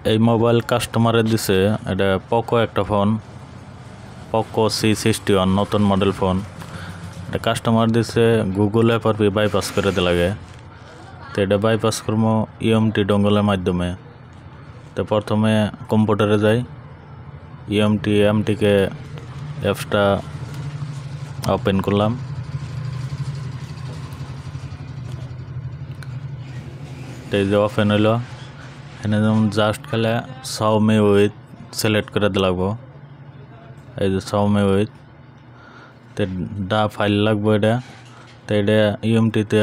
এই মোবাইল কাস্টমারে দিছে এটা পোকো একটা ফোন পোকো C61 নতুন মডেল ফোন এটা কাস্টমার দিছে গুগল অ্যাপ বাইপাস করে দিতে লাগে তো এটা বাইপাস করবো ইএমটি ডঙ্গলের মাধ্যমে তো প্রথমে কম্পিউটারে যাই এমটিকে অ্যাপসটা ওপেন করলাম এই যে ওপেন হইলো এখানে যেমন জাস্ট খেলে সাউমি উইথ সিলেক্ট করে দিতে লাগবো এই যে সাউমি উইথ তো ডা ফাইল লাগবো এটা তো এটা ইএমটিতে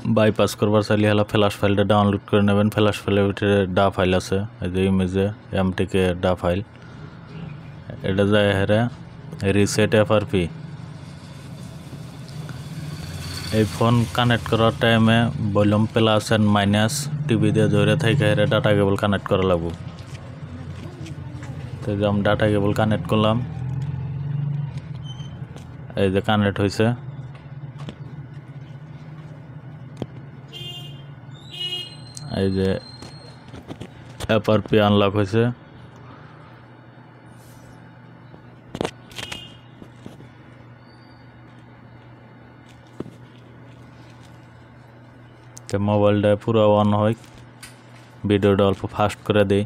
বাইপাস করবার চাইলে হলো ফ্ল্যাশ ফাইলটা ডাউনলোড করে নেবেন ফ্ল্যাশ ফাইলের ভিতরে ডা ফাইল আছে এই যে ইমেজে এমটিকে ডা ফাইল এটা যায় হেরে রিসেট এফআরপি এই ফোন কানেক্ট করার টাইমে ভলিউম প্লাস এন্ড মাইনাস টিভি দিয়ে ধরে থেকে হেরে ডাটা কেবল কানেক্ট করা লাগবে তো যে আমি ডাটা কেবল কানেক্ট করলাম এই যে কানেক্ট হয়েছে এই যে এফআরপি আনলক হয়েছে তো মোবাইলটা পুরো অন হয় ভিডিওটা অল্প ফাস্ট করে দেই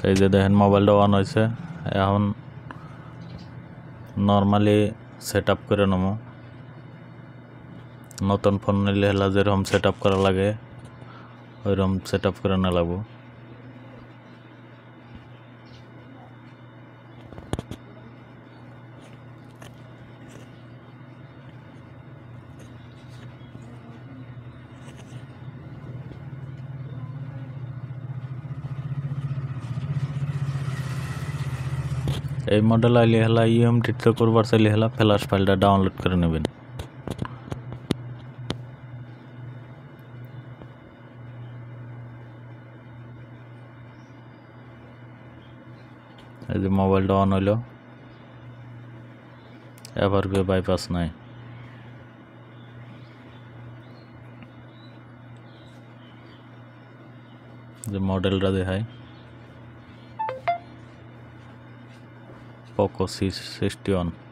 এই যে দেখেন মোবাইলটা অন হয়েছে এখন নর্মালি সেট আপ করে নেব নতুন ফোন নিলে হেলা যেরকম সেট আপ করা লাগে ওইরকম সেট আপ করে না লাগবো এই মডেল আইলে হেলা ইএমটিতে করবার চাইলে হেলা ফ্ল্যাশ ফাইলটা ডাউনলোড করে নেবেন এই যে মোবাইলটা অন হইলো এফআরপি বাইপাস নাই যে মডেলটা দেখায় পোকো C61